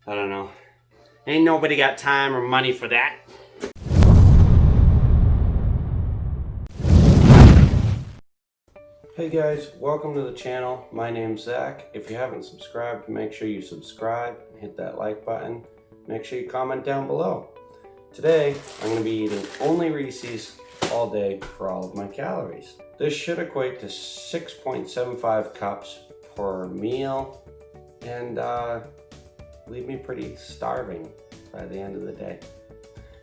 I don't know. Ain't nobody got time or money for that. Hey guys, welcome to the channel. My name's Zach. If you haven't subscribed, make sure you subscribe and hit that like button. Make sure you comment down below. Today, I'm going to be eating only Reese's all day for all of my calories. This should equate to 6.75 cups per meal and leave me pretty starving by the end of the day.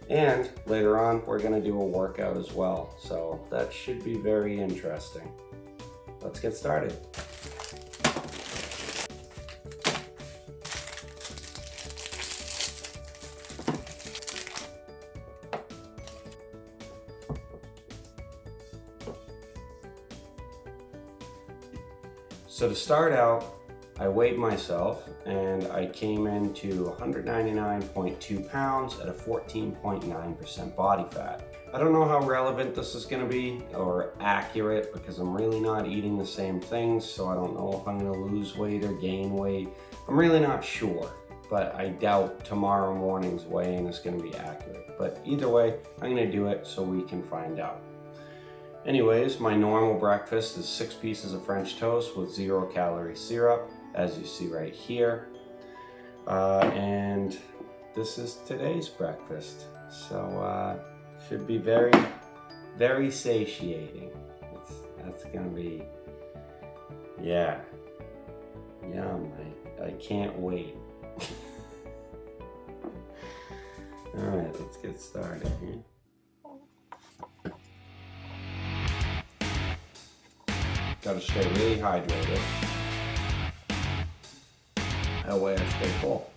And later on, we're going to do a workout as well, so that should be very interesting. Let's get started. So to start out, I weighed myself and I came into 199.2 pounds at a 14.9% body fat. I don't know how relevant this is going to be or accurate because I'm really not eating the same things, so I don't know if I'm going to lose weight or gain weight. I'm really not sure, but I doubt tomorrow morning's weigh-in is going to be accurate. But either way, I'm going to do it so we can find out. Anyways, my normal breakfast is 6 pieces of French toast with 0-calorie syrup, as you see right here. And this is today's breakfast. So should be very, very satiating. That's gonna be, yeah, yum. I can't wait. All right, let's get started here. Gotta stay really hydrated. That way I stay full.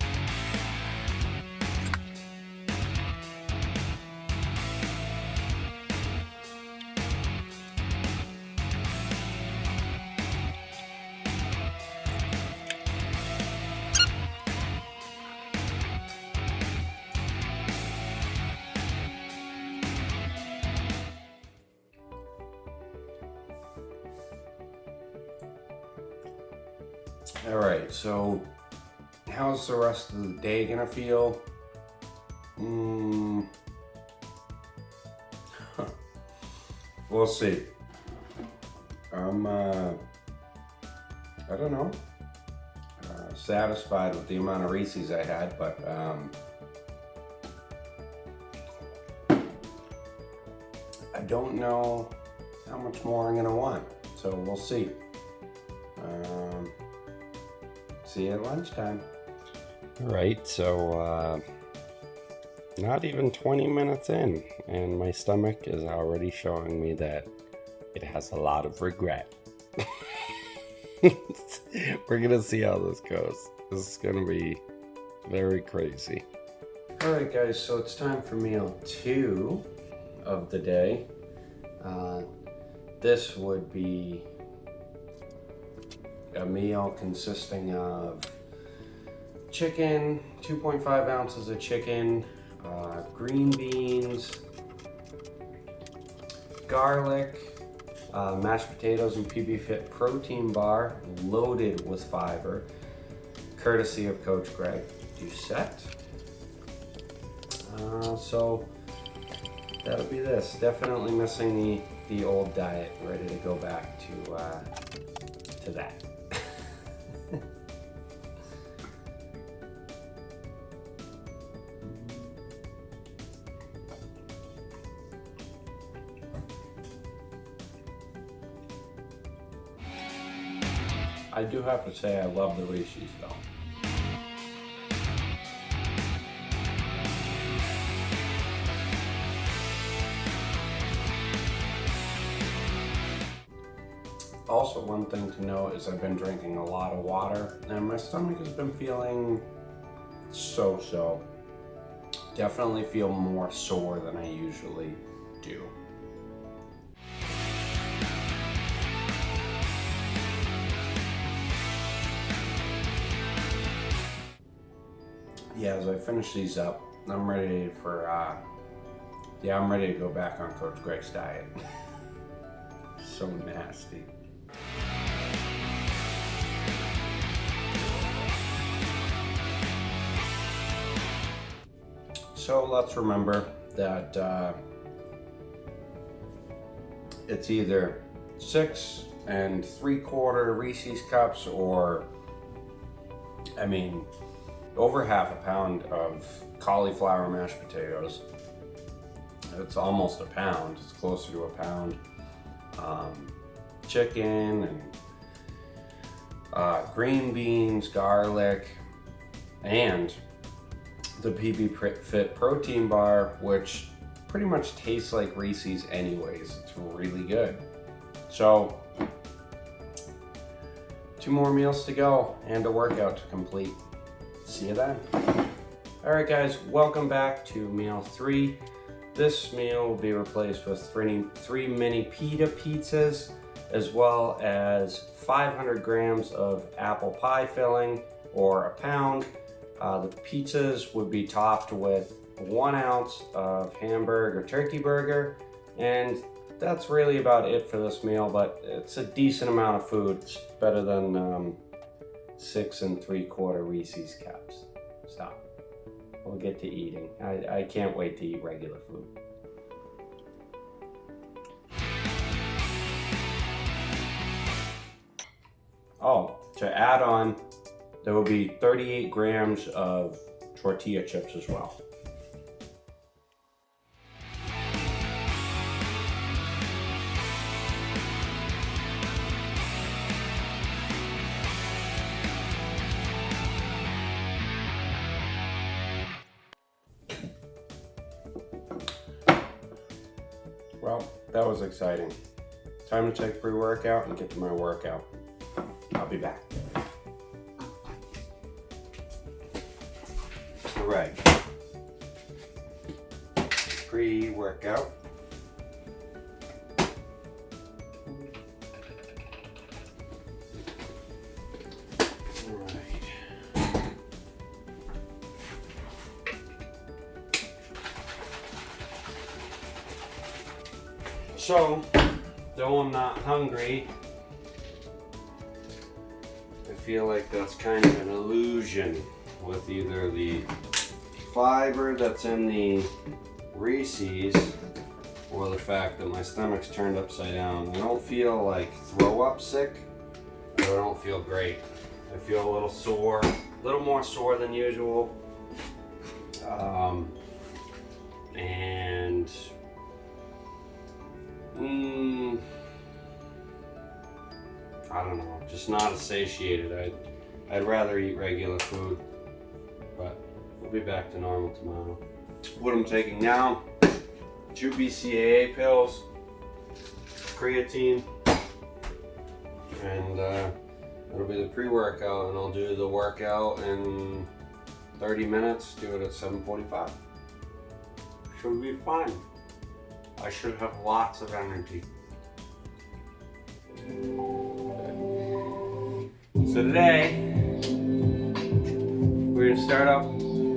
All right, so how's the rest of the day gonna feel? We'll see. I don't know, satisfied with the amount of Reese's I had, but I don't know how much more I'm gonna want, so we'll see. See you at lunchtime. All right, so not even 20 minutes in, and my stomach is already showing me that it has a lot of regret. We're gonna see how this goes. This is gonna be very crazy. All right, guys, so it's time for meal 2 of the day. This would be a meal consisting of chicken, 2.5 ounces of chicken, green beans, garlic, mashed potatoes and PB Fit protein bar loaded with fiber, courtesy of Coach Greg Doucette. So that'll be this. Definitely missing the old diet. Ready to go back to that. I do have to say I love the Reese's though. Also, one thing to note is I've been drinking a lot of water and my stomach has been feeling so. Definitely feel more sore than I usually do. Yeah, as I finish these up, I'm ready for, I'm ready to go back on Coach Greg's diet. So nasty. So let's remember that it's either 6 3/4 Reese's cups, or I mean over half a pound of cauliflower mashed potatoes. It's almost a pound, it's closer to a pound. Chicken and green beans, garlic, and the PB Fit protein bar, which pretty much tastes like Reese's anyways. It's really good. So 2 more meals to go and a workout to complete. See you then. All right guys, welcome back to meal 3. This meal will be replaced with 3 mini pita pizzas, as well as 500 grams of apple pie filling, or a pound. The pizzas would be topped with 1 ounce of hamburger turkey burger, and that's really about it for this meal, but it's a decent amount of food. It's better than 6 3/4 Reese's cups. So we'll get to eating. I can't wait to eat regular food. Oh, to add on, there will be 38 grams of tortilla chips as well. Well, that was exciting. Time to take pre-workout and get to my workout. I'll be back. All right. Pre-workout. All right. So, though I'm not hungry, I feel like that's kind of an illusion with either the fiber that's in the Reese's or the fact that my stomach's turned upside down. I don't feel like throw up sick, but I don't feel great. I feel a little sore, a little more sore than usual. And I don't know, just not as satiated. I'd rather eat regular food, but we'll be back to normal tomorrow. What I'm taking now: 2 BCAA pills, creatine, and it'll be the pre-workout, and I'll do the workout in 30 minutes, do it at 7:45. Should be fine. I should have lots of energy. So today, we're gonna start up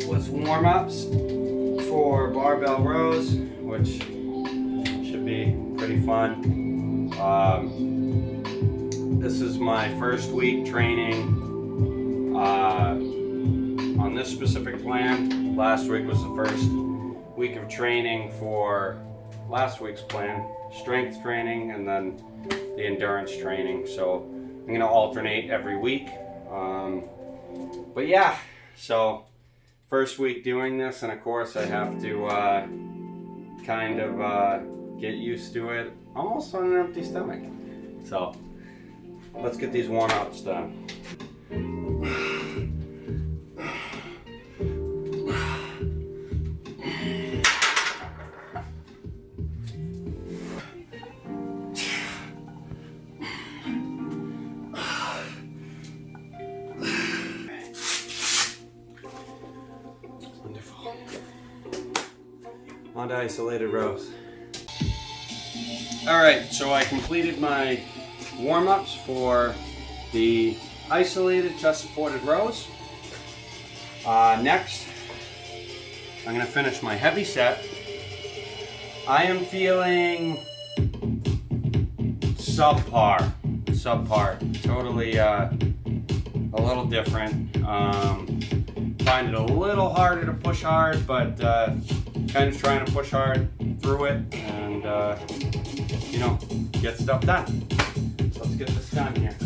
with warm-ups for barbell rows, which should be pretty fun. This is my first week training on this specific plan. Last week was the first week of training for last week's plan, strength training and then the endurance training. So I'm gonna alternate every week. But yeah, so first week doing this, and of course I have to kind of get used to it almost on an empty stomach. So let's get these warm-ups done. On to isolated rows. All right, so I completed my warm-ups for the isolated chest-supported rows. Next, I'm gonna finish my heavy set. I am feeling subpar, totally a little different. find it a little harder to push hard, but kind of trying to push hard through it and, you know, get stuff done. So let's get this done here.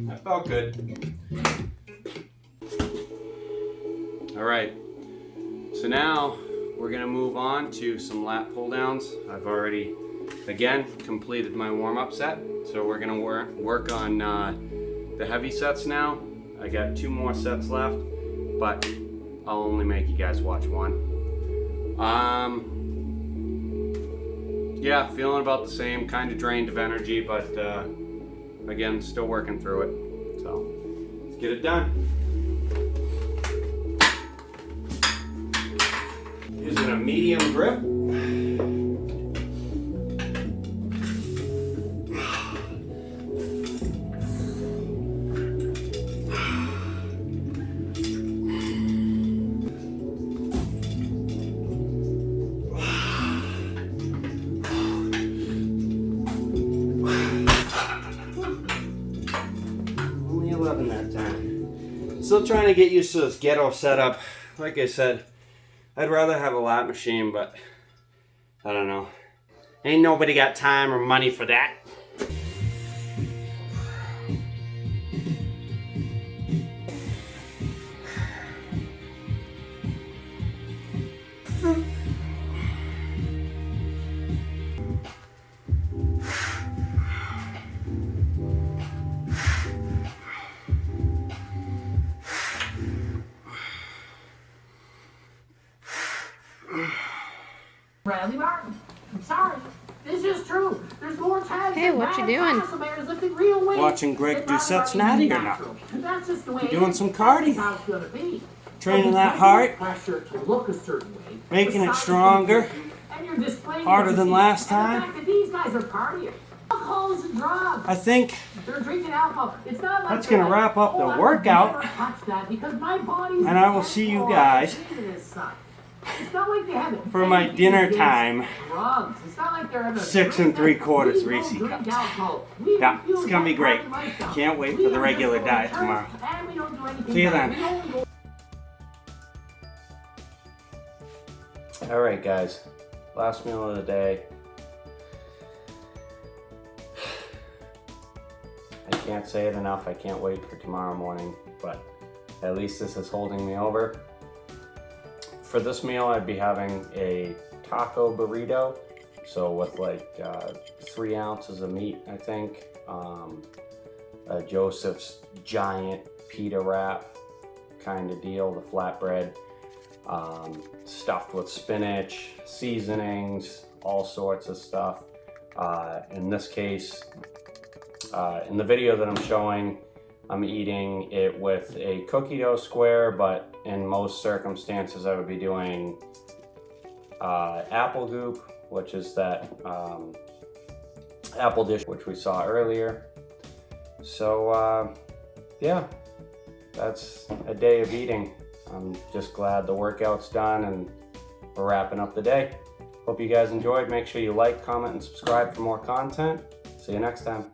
That felt good. All right, so now we're gonna move on to some lat pull downs. I've already, again, completed my warm-up set. So we're gonna work on the heavy sets now. I got 2 more sets left, but I'll only make you guys watch one. Yeah, feeling about the same, kind of drained of energy, but again, still working through it. So let's get it done. Using a medium grip. Only 11 that time. Still trying to get used to this ghetto setup. Like I said, I'd rather have a lat machine, but I don't know. Ain't nobody got time or money for that. Bradley Martin, I'm sorry. This is true. There's more times Hey, what you doing? Watching Greg Doucette's natty or not? That's just the way Doing some cardio. be. Training that heart. Pressure to look a certain way. Making it stronger. And you're displaying Harder than last and the time. fact that these guys are partying. Alcohol is a drug. I think They're drinking alcohol. It's not like that's they're gonna like, wrap up the "Oh, I would workout." never touch that because my body's And I will see you guys It's not like they have for my dinner time. drugs. It's not like they're having 6 3/4 Reese cups. Yeah, it's gonna be great. Can't wait for the regular diet tomorrow. See you then. All right, guys. Last meal of the day. I can't say it enough. I can't wait for tomorrow morning, but at least this is holding me over. For this meal, I'd be having a taco burrito. So with like 3 ounces of meat, I think. A Joseph's giant pita wrap kind of deal, the flatbread. Stuffed with spinach, seasonings, all sorts of stuff. In this case, in the video that I'm showing, I'm eating it with a cookie dough square, but in most circumstances I would be doing apple goop, which is that apple dish which we saw earlier. So yeah, that's a day of eating. I'm just glad the workout's done and we're wrapping up the day. Hope you guys enjoyed. Make sure you like, comment, and subscribe for more content. See you next time.